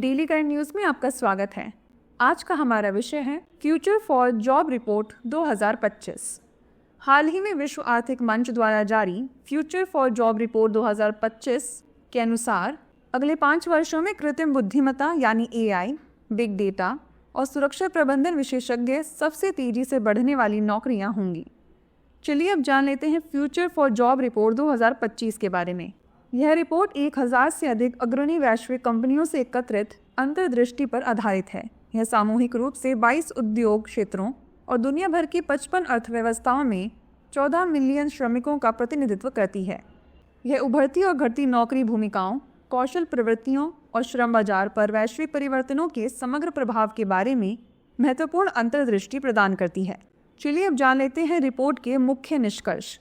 Daily current news में आपका स्वागत है। आज का हमारा विषय है फ्यूचर फॉर जॉब रिपोर्ट 2025। हाल ही में विश्व आर्थिक मंच द्वारा जारी फ्यूचर फॉर जॉब रिपोर्ट 2025 के अनुसार अगले 5 वर्षों में कृत्रिम बुद्धिमत्ता यानी AI, बिग डेटा और सुरक्षा प्रबंधन विशेषज्ञ सबसे तेजी से बढ़ने वाली नौकरियां होंगी। चलिए अब जान लेते हैं फ्यूचर फॉर जॉब रिपोर्ट 2025 के बारे में। यह रिपोर्ट 1000 से अधिक अग्रणी वैश्विक कंपनियों से एकत्रित अंतर्दृष्टि पर आधारित है। यह सामूहिक रूप से 22 उद्योग क्षेत्रों और दुनिया भर की 55 अर्थव्यवस्थाओं में 14 मिलियन श्रमिकों का प्रतिनिधित्व करती है। यह उभरती और घटती नौकरी भूमिकाओं, कौशल प्रवृत्तियों और श्रम बाजार पर वैश्विक परिवर्तनों के समग्र प्रभाव के बारे में महत्वपूर्ण अंतर्दृष्टि प्रदान करती है। चलिए अब जान लेते हैं रिपोर्ट के मुख्य निष्कर्ष।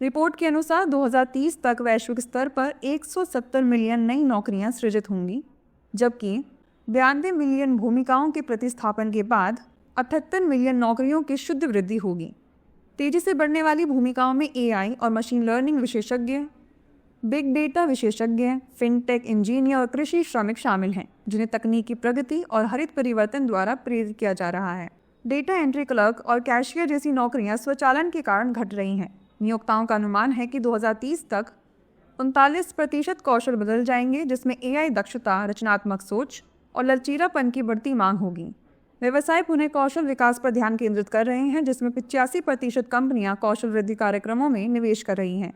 रिपोर्ट के अनुसार 2030 तक वैश्विक स्तर पर 170 मिलियन नई नौकरियां सृजित होंगी, जबकि 92 मिलियन भूमिकाओं के प्रतिस्थापन के बाद 78 मिलियन नौकरियों की शुद्ध वृद्धि होगी। तेजी से बढ़ने वाली भूमिकाओं में AI और मशीन लर्निंग विशेषज्ञ, बिग डेटा विशेषज्ञ, फिनटेक इंजीनियर और कृषि श्रमिक शामिल हैं, जिन्हें तकनीकी प्रगति और हरित परिवर्तन द्वारा प्रेरित किया जा रहा है। डेटा एंट्री क्लर्क और कैशियर जैसी नौकरियां स्वचालन के कारण घट रही हैं। नियोक्ताओं का अनुमान है कि 2030 तक 39% कौशल बदल जाएंगे, जिसमें AI दक्षता, रचनात्मक सोच और लचीलापन की बढ़ती मांग होगी। व्यवसाय पुनः कौशल विकास पर ध्यान केंद्रित कर रहे हैं, जिसमें 85% कंपनियां कौशल वृद्धि कार्यक्रमों में निवेश कर रही हैं।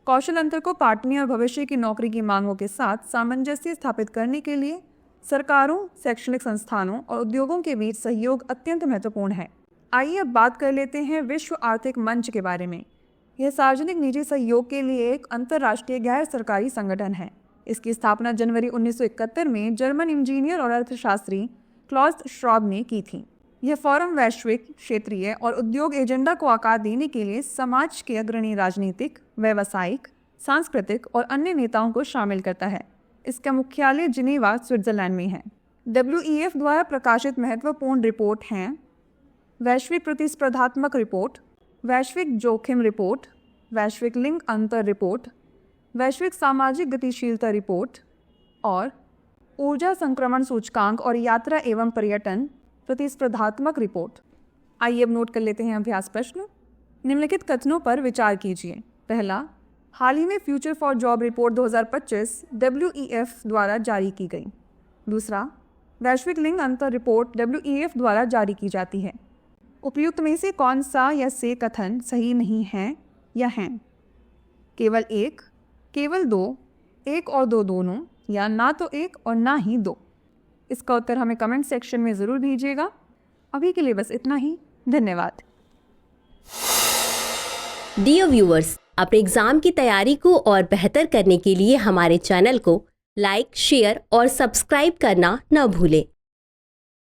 कौशल अंतर को पाटने और भविष्य की नौकरी की मांगों के साथ सामंजस्य स्थापित करने के लिए सरकारों, शैक्षणिक संस्थानों और उद्योगों के बीच सहयोग अत्यंत महत्वपूर्ण है। आइए अब बात कर लेते हैं विश्व आर्थिक मंच के बारे में। यह सार्वजनिक निजी सहयोग के लिए एक अंतर्राष्ट्रीय गैर सरकारी संगठन है। इसकी स्थापना जनवरी 1971 में जर्मन इंजीनियर और अर्थशास्त्री क्लॉस श्वाब ने की थी। यह फोरम वैश्विक, क्षेत्रीय और उद्योग एजेंडा को आकार देने के लिए समाज के अग्रणी राजनीतिक, व्यावसायिक, सांस्कृतिक और अन्य नेताओं को शामिल करता है। इसका मुख्यालय जिनेवा, स्विट्जरलैंड में है। WEF द्वारा प्रकाशित महत्वपूर्ण रिपोर्ट हैं वैश्विक प्रतिस्पर्धात्मक रिपोर्ट, वैश्विक जोखिम रिपोर्ट, वैश्विक लिंग अंतर रिपोर्ट, वैश्विक सामाजिक गतिशीलता रिपोर्ट और ऊर्जा संक्रमण सूचकांक और यात्रा एवं पर्यटन प्रतिस्पर्धात्मक रिपोर्ट। आइए अब नोट कर लेते हैं अभ्यास प्रश्न। निम्नलिखित कथनों पर विचार कीजिए। पहला, हाल ही में future for job report 2025 WEF द्वारा जारी की गई। दूसरा, वैश्विक लिंग अंतर रिपोर्ट WEF द्वारा जारी की जाती है। उपयुक्त में से कौन सा या से कथन सही नहीं है या हैं? केवल एक, केवल दो, एक और दो दोनों, या ना तो एक और ना ही दो। इसका उत्तर हमें कमेंट सेक्शन में ज़रूर भेजिएगा। अभी के लिए बस इतना ही। धन्यवाद। डियर व्यूअर्स, अपने एग्जाम की तैयारी को और बेहतर करने के लिए हमारे चैनल को लाइक, शेयर और सब्सक्राइब करना न भूलें।